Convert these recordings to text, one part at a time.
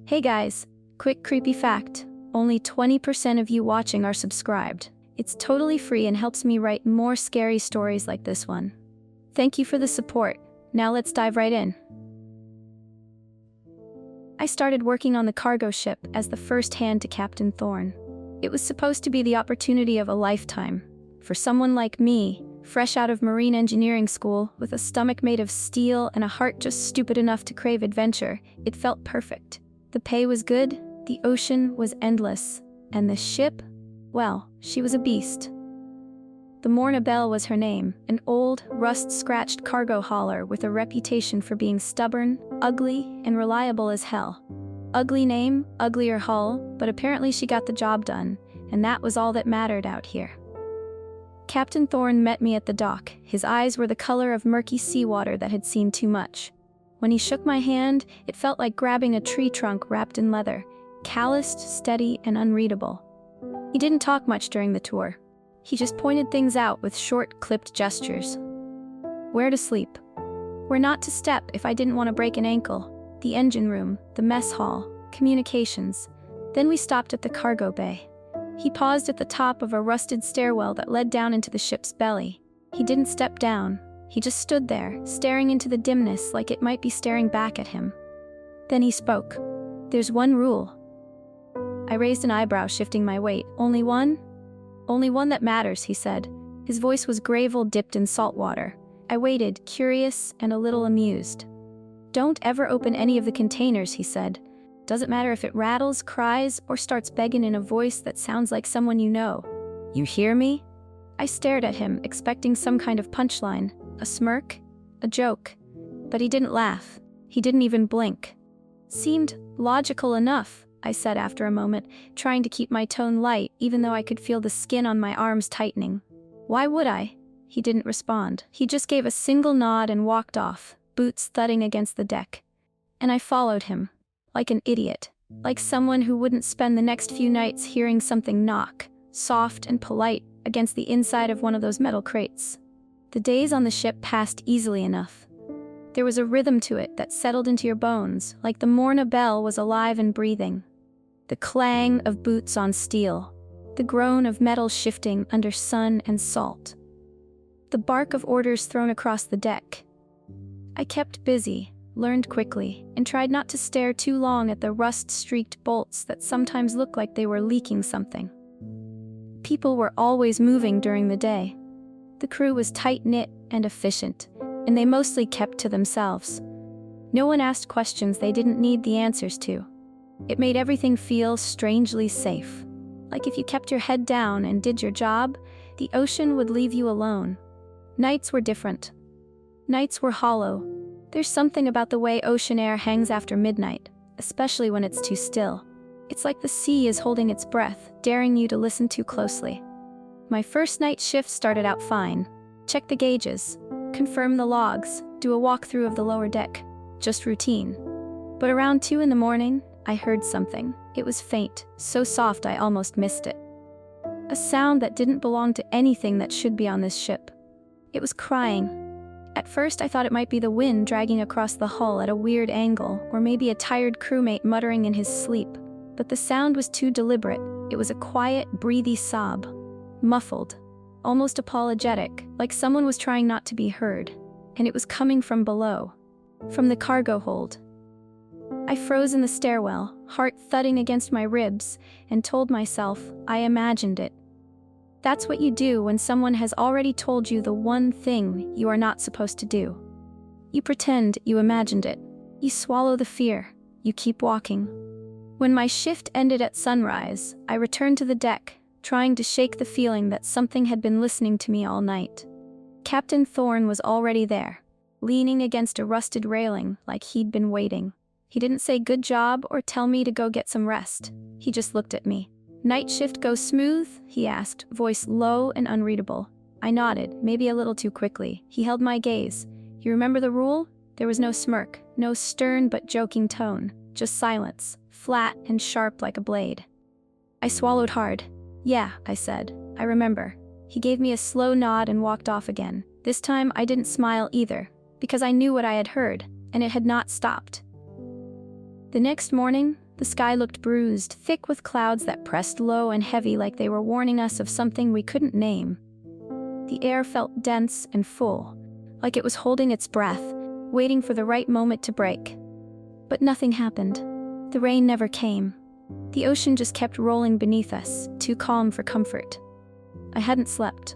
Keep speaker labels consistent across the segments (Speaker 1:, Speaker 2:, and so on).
Speaker 1: Hey guys, quick creepy fact. Only 20% of you watching are subscribed. It's totally free and helps me write more scary stories like this one. Thank you for the support. Now let's dive right in. I started working on the cargo ship as the first hand to Captain Thorne. It was supposed to be the opportunity of a lifetime. For someone like me, fresh out of marine engineering school, with a stomach made of steel and a heart just stupid enough to crave adventure, it felt perfect. The pay was good, the ocean was endless, and the ship, well, she was a beast. The Morna Bell was her name, an old, rust-scratched cargo hauler with a reputation for being stubborn, ugly, and reliable as hell. Ugly name, uglier hull, but apparently she got the job done, and that was all that mattered out here. Captain Thorne met me at the dock. His eyes were the color of murky seawater that had seen too much. When he shook my hand, it felt like grabbing a tree trunk wrapped in leather, calloused, steady, and unreadable. He didn't talk much during the tour. He just pointed things out with short, clipped gestures. Where to sleep. Where not to step if I didn't want to break an ankle. The engine room, the mess hall, communications. Then we stopped at the cargo bay. He paused at the top of a rusted stairwell that led down into the ship's belly. He didn't step down. He just stood there, staring into the dimness like it might be staring back at him. Then he spoke. There's one rule. I raised an eyebrow, shifting my weight. Only one? Only one that matters, he said. His voice was gravel dipped in salt water. I waited, curious and a little amused. Don't ever open any of the containers, he said. Doesn't matter if it rattles, cries, or starts begging in a voice that sounds like someone you know. You hear me? I stared at him, expecting some kind of punchline. A smirk? A joke? But he didn't laugh. He didn't even blink. Seemed logical enough, I said after a moment, trying to keep my tone light even though I could feel the skin on my arms tightening. Why would I? He didn't respond. He just gave a single nod and walked off, boots thudding against the deck. And I followed him, like an idiot, like someone who wouldn't spend the next few nights hearing something knock, soft and polite, against the inside of one of those metal crates. The days on the ship passed easily enough. There was a rhythm to it that settled into your bones, like the Morna Bell was alive and breathing. The clang of boots on steel, the groan of metal shifting under sun and salt. The bark of orders thrown across the deck. I kept busy, learned quickly, and tried not to stare too long at the rust-streaked bolts that sometimes looked like they were leaking something. People were always moving during the day. The crew was tight-knit and efficient, and they mostly kept to themselves. No one asked questions they didn't need the answers to. It made everything feel strangely safe. Like if you kept your head down and did your job, the ocean would leave you alone. Nights were different. Nights were hollow. There's something about the way ocean air hangs after midnight, especially when it's too still. It's like the sea is holding its breath, daring you to listen too closely. My first night shift started out fine. Check the gauges, confirm the logs, do a walkthrough of the lower deck. Just routine. But around 2 in the morning, I heard something. It was faint, so soft I almost missed it. A sound that didn't belong to anything that should be on this ship. It was crying. At first I thought it might be the wind dragging across the hull at a weird angle, or maybe a tired crewmate muttering in his sleep. But the sound was too deliberate. It was a quiet, breathy sob. Muffled, almost apologetic, like someone was trying not to be heard. And it was coming from below, from the cargo hold. I froze in the stairwell, heart thudding against my ribs, and told myself I imagined it. That's what you do when someone has already told you the one thing you are not supposed to do. You pretend you imagined it. You swallow the fear. You keep walking. When my shift ended at sunrise, I returned to the deck, trying to shake the feeling that something had been listening to me all night. Captain Thorne was already there, leaning against a rusted railing like he'd been waiting. He didn't say good job or tell me to go get some rest. He just looked at me. Night shift go smooth? He asked, voice low and unreadable. I nodded, maybe a little too quickly. He held my gaze. You remember the rule? There was no smirk, no stern but joking tone, just silence, flat and sharp like a blade. I swallowed hard. Yeah, I said. I remember. He gave me a slow nod and walked off again. This time I didn't smile either, because I knew what I had heard, and it had not stopped. The next morning, The sky looked bruised, thick with clouds that pressed low and heavy like they were warning us of something we couldn't name. The air felt dense and full, like it was holding its breath, waiting for the right moment to break. But nothing happened. The rain never came. The ocean just kept rolling beneath us, too calm for comfort. I hadn't slept.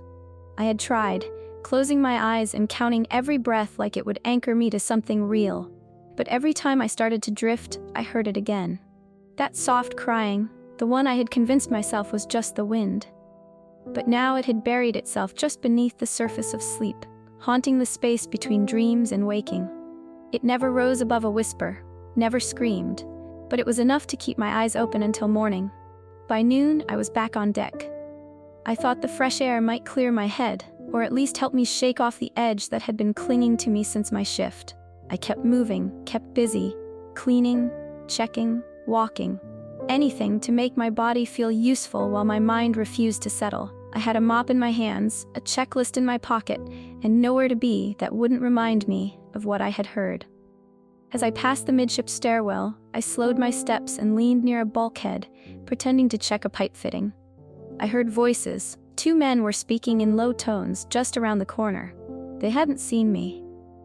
Speaker 1: I had tried, closing my eyes and counting every breath like it would anchor me to something real. But every time I started to drift, I heard it again. That soft crying, the one I had convinced myself was just the wind. But now it had buried itself just beneath the surface of sleep, haunting the space between dreams and waking. It never rose above a whisper, never screamed, but it was enough to keep my eyes open until morning. By noon, I was back on deck. I thought the fresh air might clear my head, or at least help me shake off the edge that had been clinging to me since my shift. I kept moving, kept busy, cleaning, checking, walking. Anything to make my body feel useful while my mind refused to settle. I had a mop in my hands, a checklist in my pocket, and nowhere to be that wouldn't remind me of what I had heard. As I passed the midship stairwell, I slowed my steps and leaned near a bulkhead, pretending to check a pipe fitting. I heard voices. 2 men were speaking in low tones just around the corner. They hadn't seen me.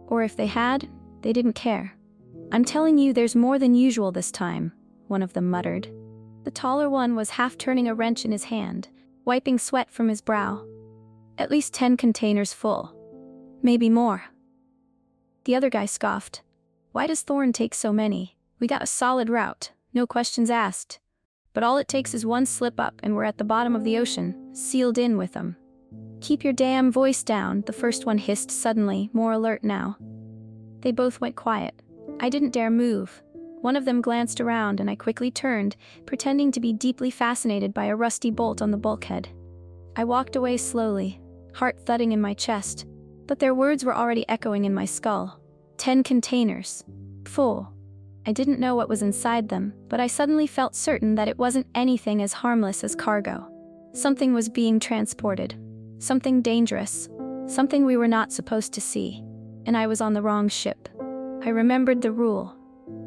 Speaker 1: Or if they had, they didn't care. "I'm telling you, there's more than usual this time," one of them muttered. The taller one was half turning a wrench in his hand, wiping sweat from his brow. "At least 10 containers full. Maybe more." The other guy scoffed. "Why does Thorn take so many? We got a solid route, no questions asked. But all it takes is one slip up and we're at the bottom of the ocean, sealed in with them." "Keep your damn voice down," the first one hissed suddenly, more alert now. They both went quiet. I didn't dare move. One of them glanced around and I quickly turned, pretending to be deeply fascinated by a rusty bolt on the bulkhead. I walked away slowly, heart thudding in my chest, but their words were already echoing in my skull. 10 containers. Full. I didn't know what was inside them, but I suddenly felt certain that it wasn't anything as harmless as cargo. Something was being transported. Something dangerous. Something we were not supposed to see. And I was on the wrong ship. I remembered the rule.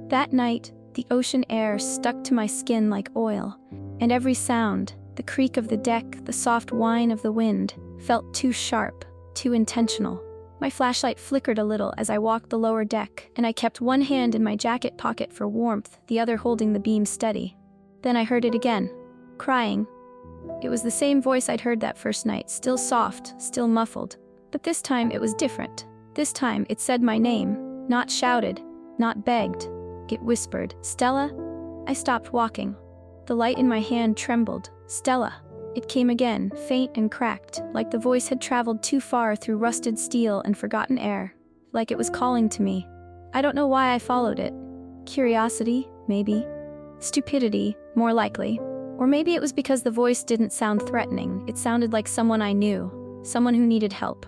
Speaker 1: That night, the ocean air stuck to my skin like oil, and every sound, the creak of the deck, the soft whine of the wind, felt too sharp, too intentional. My flashlight flickered a little as I walked the lower deck, and I kept one hand in my jacket pocket for warmth, the other holding the beam steady. Then I heard it again, crying. It was the same voice I'd heard that first night, still soft, still muffled. But this time it was different. This time it said my name, not shouted, not begged. It whispered, "Stella?" I stopped walking. The light in my hand trembled. "Stella." It came again, faint and cracked, like the voice had traveled too far through rusted steel and forgotten air. Like it was calling to me. I don't know why I followed it. Curiosity, maybe. Stupidity, more likely. Or maybe it was because the voice didn't sound threatening. It sounded like someone I knew, someone who needed help.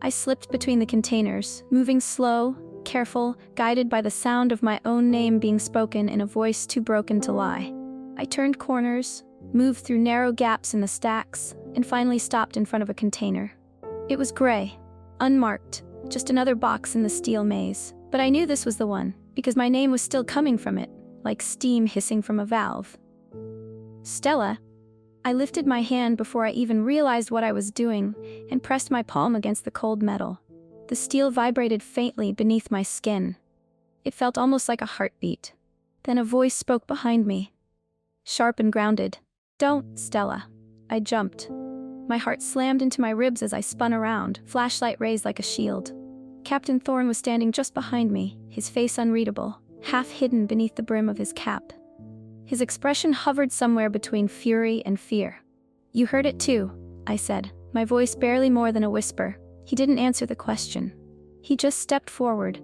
Speaker 1: I slipped between the containers, moving slow, careful, guided by the sound of my own name being spoken in a voice too broken to lie. I turned corners, moved through narrow gaps in the stacks, and finally stopped in front of a container. It was gray, unmarked, just another box in the steel maze. But I knew this was the one, because my name was still coming from it, like steam hissing from a valve. "Stella." I lifted my hand before I even realized what I was doing, and pressed my palm against the cold metal. The steel vibrated faintly beneath my skin. It felt almost like a heartbeat. Then a voice spoke behind me. Sharp and grounded. "Don't, Stella." I jumped. My heart slammed into my ribs as I spun around, flashlight raised like a shield. Captain Thorn was standing just behind me, his face unreadable, half hidden beneath the brim of his cap. His expression hovered somewhere between fury and fear. "You heard it too," I said, my voice barely more than a whisper. He didn't answer the question. He just stepped forward.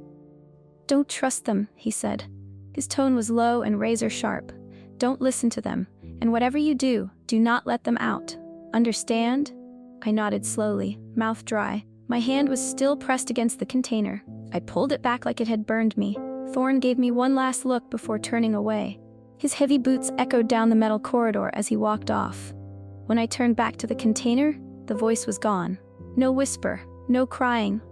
Speaker 1: "Don't trust them," he said. His tone was low and razor sharp. "Don't listen to them, and whatever you do, do not let them out. Understand?" I nodded slowly, mouth dry. My hand was still pressed against the container. I pulled it back like it had burned me. Thorn gave me one last look before turning away. His heavy boots echoed down the metal corridor as he walked off. When I turned back to the container, the voice was gone. No whisper, no crying,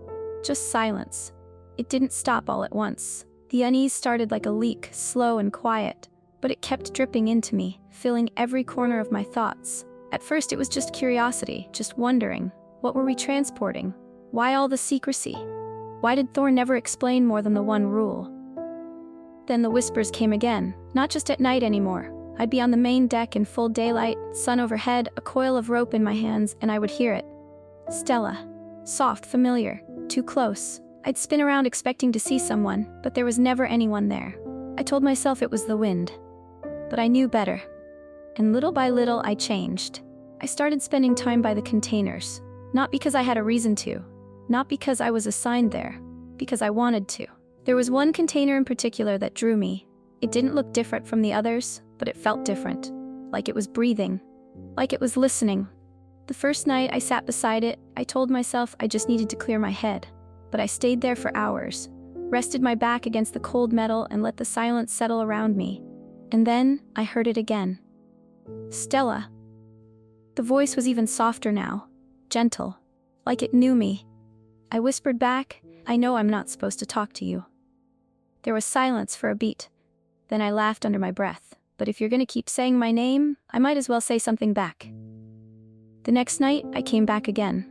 Speaker 1: just silence. It didn't stop all at once. The unease started like a leak, slow and quiet. but it kept dripping into me, filling every corner of my thoughts. At first it was just curiosity, just wondering, what were we transporting? Why all the secrecy? Why did Thorn never explain more than the one rule? Then the whispers came again, not just at night anymore. I'd be on the main deck in full daylight, sun overhead, a coil of rope in my hands, and I would hear it. Stella. Soft, familiar, too close. I'd spin around expecting to see someone, but there was never anyone there. I told myself it was the wind. But I knew better. And little by little I changed. I started spending time by the containers. Not because I had a reason to. Not because I was assigned there. Because I wanted to. There was one container in particular that drew me. It didn't look different from the others, but it felt different. Like it was breathing. Like it was listening. The first night I sat beside it, I told myself I just needed to clear my head. But I stayed there for hours. Rested my back against the cold metal and let the silence settle around me. And then I heard it again. Stella. The voice was even softer now. Gentle. Like it knew me. I whispered back, I know I'm not supposed to talk to you. There was silence for a beat. Then I laughed under my breath. But if you're gonna keep saying my name, I might as well say something back. The next night, I came back again.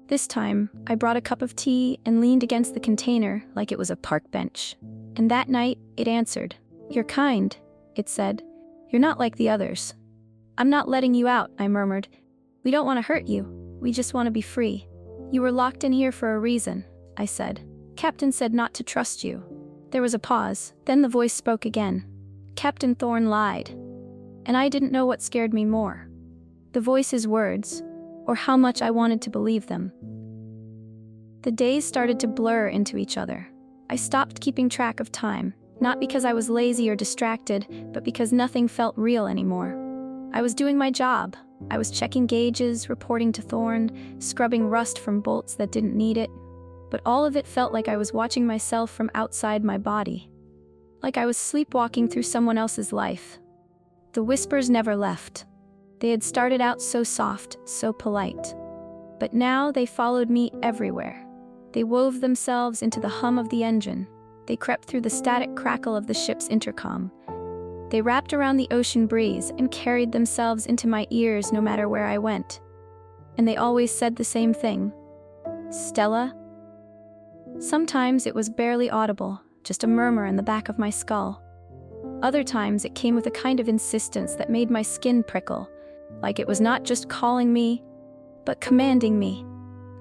Speaker 1: This time, I brought a cup of tea and leaned against the container like it was a park bench. And that night, it answered. You're kind, it said. You're not like the others. I'm not letting you out, I murmured. We don't want to hurt you. We just want to be free. You were locked in here for a reason, I said. Captain said not to trust you. There was a pause, then the voice spoke again. Captain Thorn lied. And I didn't know what scared me more. The voice's words, or how much I wanted to believe them. The days started to blur into each other. I stopped keeping track of time, not because I was lazy or distracted, but because nothing felt real anymore. I was doing my job. I was checking gauges, reporting to Thorn, scrubbing rust from bolts that didn't need it. But all of it felt like I was watching myself from outside my body. Like I was sleepwalking through someone else's life. The whispers never left. They had started out so soft, so polite. But now they followed me everywhere. They wove themselves into the hum of the engine. They crept through the static crackle of the ship's intercom. They wrapped around the ocean breeze and carried themselves into my ears no matter where I went. And they always said the same thing. Stella? Sometimes it was barely audible, just a murmur in the back of my skull. Other times it came with a kind of insistence that made my skin prickle, like it was not just calling me, but commanding me.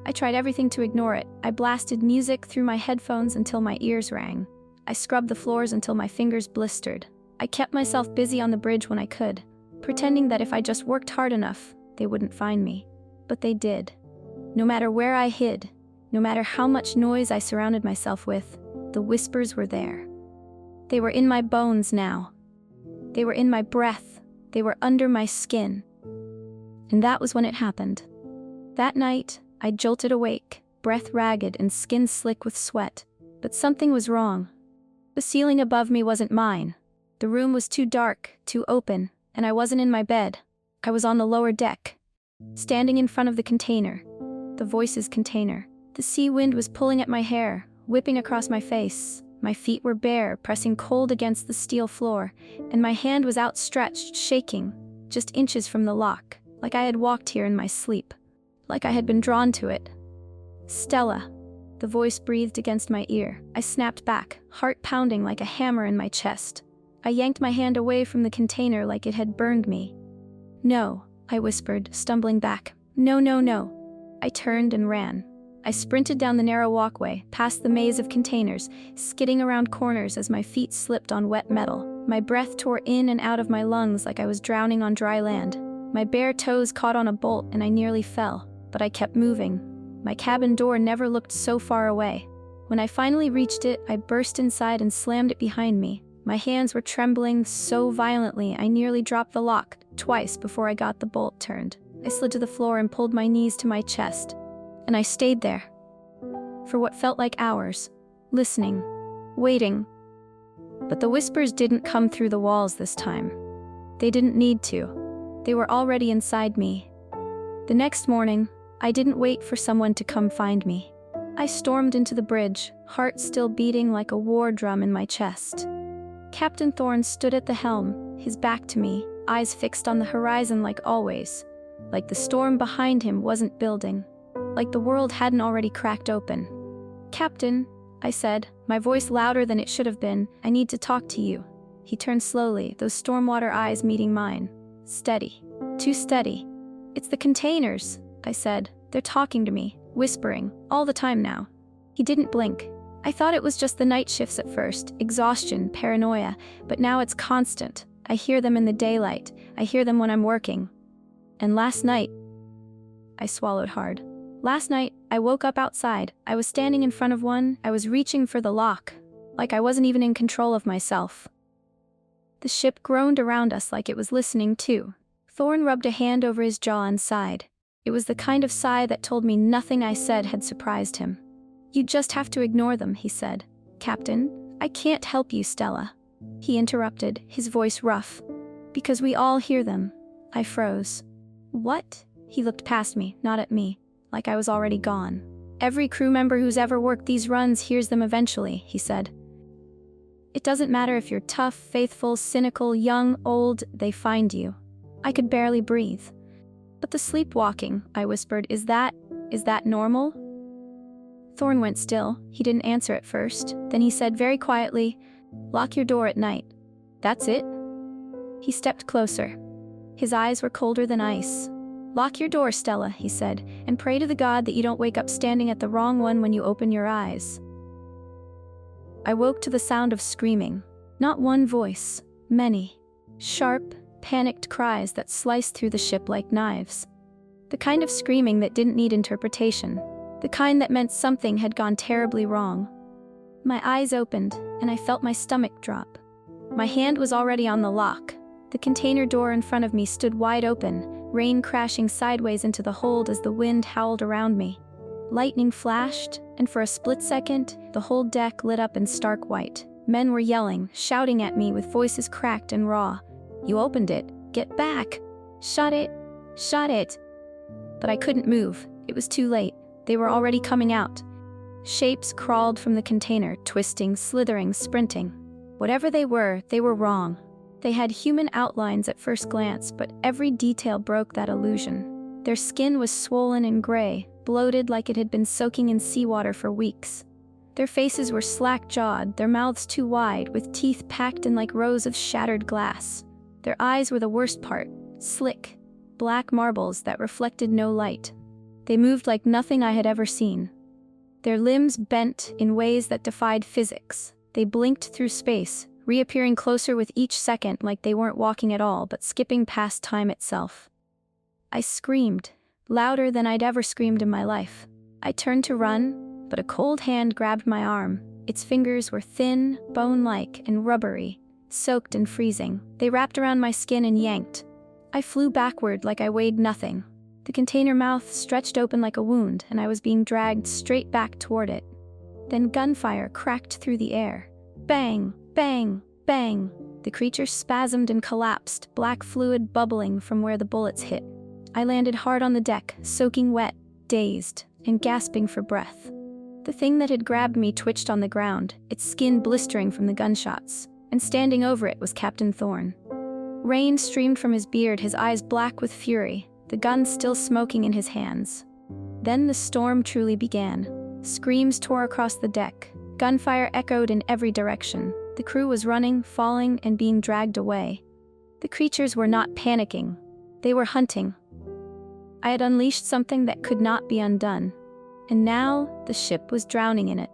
Speaker 1: I tried everything to ignore it. I blasted music through my headphones until my ears rang. I scrubbed the floors until my fingers blistered. I kept myself busy on the bridge when I could, pretending that if I just worked hard enough, they wouldn't find me. But they did. No matter where I hid, no matter how much noise I surrounded myself with, the whispers were there. They were in my bones now. They were in my breath. They were under my skin. And that was when it happened. That night, I jolted awake, breath ragged and skin slick with sweat. But something was wrong. The ceiling above me wasn't mine. The room was too dark, too open, and I wasn't in my bed. I was on the lower deck, standing in front of the container, the voice's container. The sea wind was pulling at my hair, whipping across my face. My feet were bare, pressing cold against the steel floor, and my hand was outstretched, shaking, just inches from the lock, like I had walked here in my sleep, like I had been drawn to it. Stella, the voice breathed against my ear. I snapped back, heart pounding like a hammer in my chest. I yanked my hand away from the container like it had burned me. No, I whispered, stumbling back. No, no, no. I turned and ran. I sprinted down the narrow walkway, past the maze of containers, skidding around corners as my feet slipped on wet metal. My breath tore in and out of my lungs like I was drowning on dry land. My bare toes caught on a bolt and I nearly fell, but I kept moving. My cabin door never looked so far away. When I finally reached it, I burst inside and slammed it behind me. My hands were trembling so violently I nearly dropped the lock twice before I got the bolt turned. I slid to the floor and pulled my knees to my chest. And I stayed there. For what felt like hours. Listening. Waiting. But the whispers didn't come through the walls this time. They didn't need to. They were already inside me. The next morning, I didn't wait for someone to come find me. I stormed into the bridge, heart still beating like a war drum in my chest. Captain Thorn stood at the helm, his back to me, eyes fixed on the horizon like always. Like the storm behind him wasn't building. Like the world hadn't already cracked open. "Captain," I said, my voice louder than it should have been, "I need to talk to you." He turned slowly, those stormwater eyes meeting mine. Steady. Too steady. "It's the containers," I said. "They're talking to me, whispering, all the time now." He didn't blink. I thought it was just the night shifts at first, exhaustion, paranoia, but now it's constant. I hear them in the daylight. I hear them when I'm working. And last night, I swallowed hard. Last night, I woke up outside. I was standing in front of one. I was reaching for the lock, like I wasn't even in control of myself. The ship groaned around us like it was listening too. Thorn rubbed a hand over his jaw and sighed. It was the kind of sigh that told me nothing I said had surprised him. "You just have to ignore them," he said. "Captain, I can't help you, Stella." He interrupted, his voice rough. "Because we all hear them." I froze. "What?" He looked past me, not at me, like I was already gone. "Every crew member who's ever worked these runs hears them eventually," he said. "It doesn't matter if you're tough, faithful, cynical, young, old, they find you." I could barely breathe. "But the sleepwalking," I whispered, is that normal?" Thorn went still. He didn't answer at first. Then he said very quietly, "Lock your door at night." "That's it?" He stepped closer. His eyes were colder than ice. "Lock your door, Stella," he said, "and pray to the God that you don't wake up standing at the wrong one when you open your eyes." I woke to the sound of screaming. Not one voice, many. Sharp, panicked cries that sliced through the ship like knives. The kind of screaming that didn't need interpretation. The kind that meant something had gone terribly wrong. My eyes opened, and I felt my stomach drop. My hand was already on the lock. The container door in front of me stood wide open, rain crashing sideways into the hold as the wind howled around me. Lightning flashed, and for a split second, the whole deck lit up in stark white. Men were yelling, shouting at me with voices cracked and raw. "You opened it. Get back. Shut it. Shut it." But I couldn't move. It was too late. They were already coming out. Shapes crawled from the container, twisting, slithering, sprinting. Whatever they were wrong. They had human outlines at first glance, but every detail broke that illusion. Their skin was swollen and gray, bloated like it had been soaking in seawater for weeks. Their faces were slack-jawed, their mouths too wide, with teeth packed in like rows of shattered glass. Their eyes were the worst part, slick, black marbles that reflected no light. They moved like nothing I had ever seen. Their limbs bent in ways that defied physics. They blinked through space, reappearing closer with each second like they weren't walking at all but skipping past time itself. I screamed, louder than I'd ever screamed in my life. I turned to run, but a cold hand grabbed my arm. Its fingers were thin, bone-like, and rubbery, soaked and freezing. They wrapped around my skin and yanked. I flew backward like I weighed nothing. The container mouth stretched open like a wound, and I was being dragged straight back toward it. Then gunfire cracked through the air. Bang, bang, bang. The creature spasmed and collapsed, black fluid bubbling from where the bullets hit. I landed hard on the deck, soaking wet, dazed, and gasping for breath. The thing that had grabbed me twitched on the ground, its skin blistering from the gunshots, and standing over it was Captain Thorn. Rain streamed from his beard, his eyes black with fury, the gun still smoking in his hands. Then the storm truly began. Screams tore across the deck. Gunfire echoed in every direction. The crew was running, falling, and being dragged away. The creatures were not panicking. They were hunting. I had unleashed something that could not be undone. And now, the ship was drowning in it.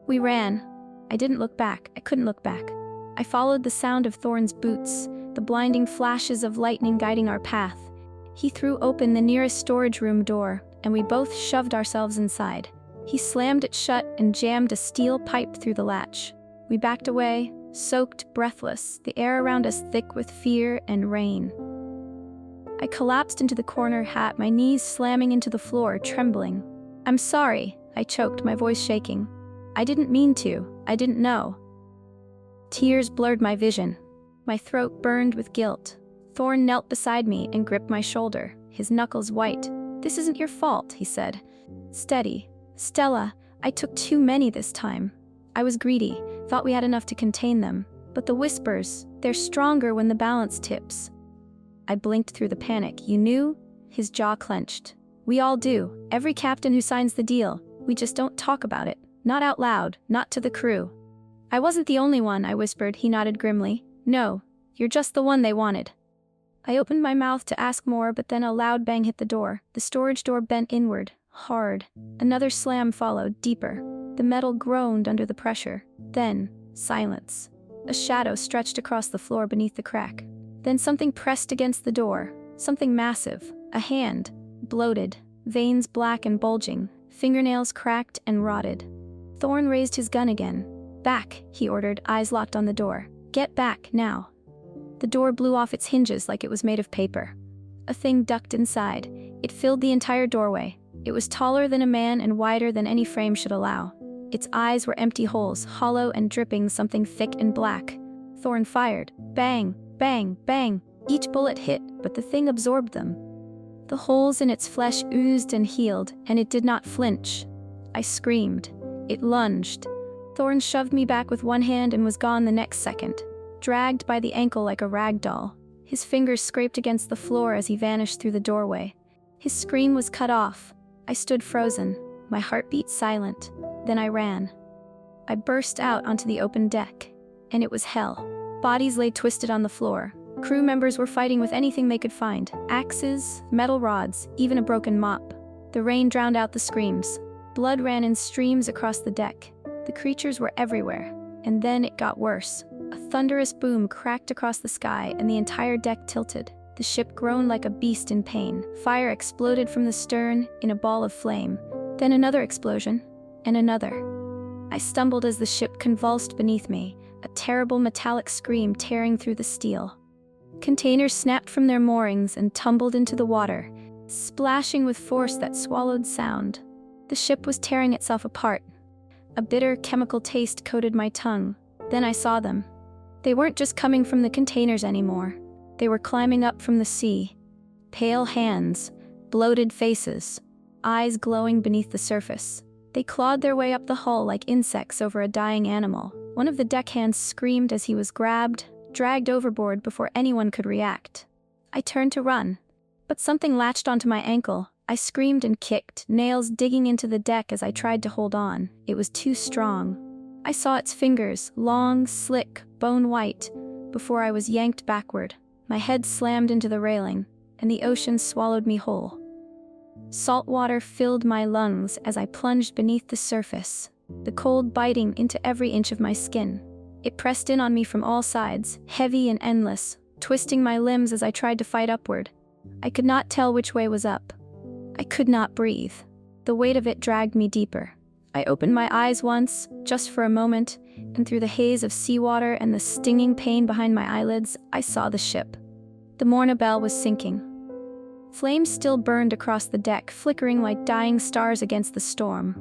Speaker 1: We ran. I didn't look back. I couldn't look back. I followed the sound of Thorn's boots, the blinding flashes of lightning guiding our path. He threw open the nearest storage room door, and we both shoved ourselves inside. He slammed it shut and jammed a steel pipe through the latch. We backed away, soaked, breathless, the air around us thick with fear and rain. I collapsed into the corner, hat, my knees slamming into the floor, trembling. "I'm sorry," I choked, my voice shaking. "I didn't mean to. I didn't know." Tears blurred my vision. My throat burned with guilt. Thorn knelt beside me and gripped my shoulder, his knuckles white. "This isn't your fault," he said. "Steady. Stella, I took too many this time. I was greedy, thought we had enough to contain them. But the whispers, they're stronger when the balance tips. I blinked through the panic. You knew? His jaw clenched. We all do. Every captain who signs the deal. We just don't talk about it. Not out loud, not to the crew. I wasn't the only one, I whispered. He nodded grimly. No, you're just the one they wanted. I opened my mouth to ask more, but then a loud bang hit the door. The storage door bent inward, hard. Another slam followed, deeper. The metal groaned under the pressure. Then, silence. A shadow stretched across the floor beneath the crack. Then something pressed against the door. Something massive. A hand. Bloated. Veins black and bulging. Fingernails cracked and rotted. Thorn raised his gun again. Back, he ordered, eyes locked on the door. Get back, now. The door blew off its hinges like it was made of paper. A thing ducked inside. It filled the entire doorway. It was taller than a man and wider than any frame should allow. Its eyes were empty holes, hollow and dripping something thick and black. Thorn fired. Bang, bang, bang. Each bullet hit, but the thing absorbed them. The holes in its flesh oozed and healed, and it did not flinch. I screamed. It lunged. Thorn shoved me back with one hand and was gone the next second, dragged by the ankle like a rag doll. His fingers scraped against the floor as he vanished through the doorway. His scream was cut off. I stood frozen, my heartbeat silent. Then I ran. I burst out onto the open deck, and it was hell. Bodies lay twisted on the floor. Crew members were fighting with anything they could find. Axes, metal rods, even a broken mop. The rain drowned out the screams. Blood ran in streams across the deck. The creatures were everywhere. And then it got worse. A thunderous boom cracked across the sky and the entire deck tilted. The ship groaned like a beast in pain. Fire exploded from the stern in a ball of flame. Then another explosion, and another. I stumbled as the ship convulsed beneath me, a terrible metallic scream tearing through the steel. Containers snapped from their moorings and tumbled into the water, splashing with force that swallowed sound. The ship was tearing itself apart. A bitter chemical taste coated my tongue. Then I saw them. They weren't just coming from the containers anymore. They were climbing up from the sea. Pale hands, bloated faces, eyes glowing beneath the surface. They clawed their way up the hull like insects over a dying animal. One of the deckhands screamed as he was grabbed, dragged overboard before anyone could react. I turned to run, but something latched onto my ankle. I screamed and kicked, nails digging into the deck as I tried to hold on. It was too strong. I saw its fingers, long, slick, bone white, before I was yanked backward. My head slammed into the railing, and the ocean swallowed me whole. Salt water filled my lungs as I plunged beneath the surface, the cold biting into every inch of my skin. It pressed in on me from all sides, heavy and endless, twisting my limbs as I tried to fight upward. I could not tell which way was up. I could not breathe. The weight of it dragged me deeper. I opened my eyes once, just for a moment, and through the haze of seawater and the stinging pain behind my eyelids, I saw the ship. The Morna Bell was sinking. Flames still burned across the deck, flickering like dying stars against the storm.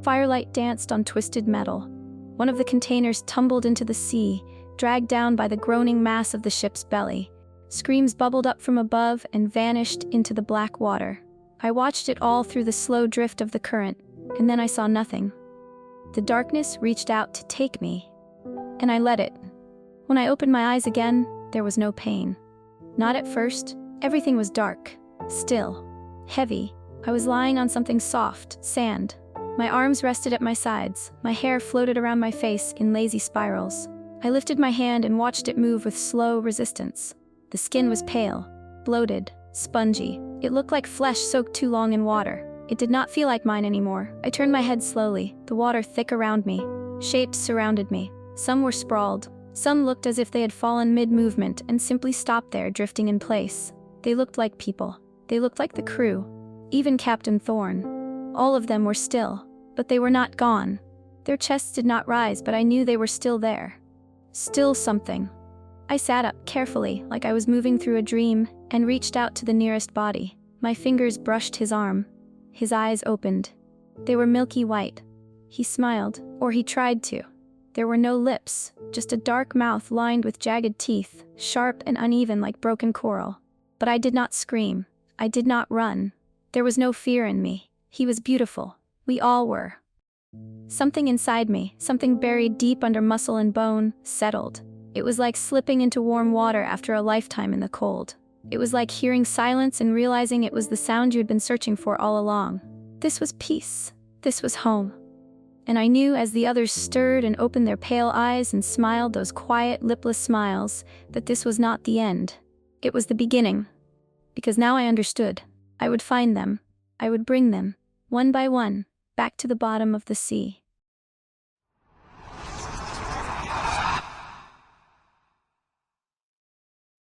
Speaker 1: Firelight danced on twisted metal. One of the containers tumbled into the sea, dragged down by the groaning mass of the ship's belly. Screams bubbled up from above and vanished into the black water. I watched it all through the slow drift of the current, and then I saw nothing. The darkness reached out to take me, and I let it. When I opened my eyes again, there was no pain. Not at first. Everything was dark, still, heavy. I was lying on something soft, sand. My arms rested at my sides. My hair floated around my face in lazy spirals. I lifted my hand and watched it move with slow resistance. The skin was pale, bloated, spongy. It looked like flesh soaked too long in water. It did not feel like mine anymore. I turned my head slowly, the water thick around me. Shapes surrounded me. Some were sprawled. Some looked as if they had fallen mid-movement and simply stopped there, drifting in place. They looked like people. They looked like the crew. Even Captain Thorn. All of them were still, but they were not gone. Their chests did not rise, but I knew they were still there. Still something. I sat up carefully, like I was moving through a dream, and reached out to the nearest body. My fingers brushed his arm. His eyes opened. They were milky white. He smiled, or he tried to. There were no lips, just a dark mouth lined with jagged teeth, sharp and uneven like broken coral. But I did not scream. I did not run. There was no fear in me. He was beautiful. We all were. Something inside me, something buried deep under muscle and bone, settled. It was like slipping into warm water after a lifetime in the cold. It was like hearing silence and realizing it was the sound you'd been searching for all along. This was peace. This was home. And I knew as the others stirred and opened their pale eyes and smiled those quiet, lipless smiles, that this was not the end. It was the beginning. Because now I understood. I would find them. I would bring them, one by one, back to the bottom of the sea.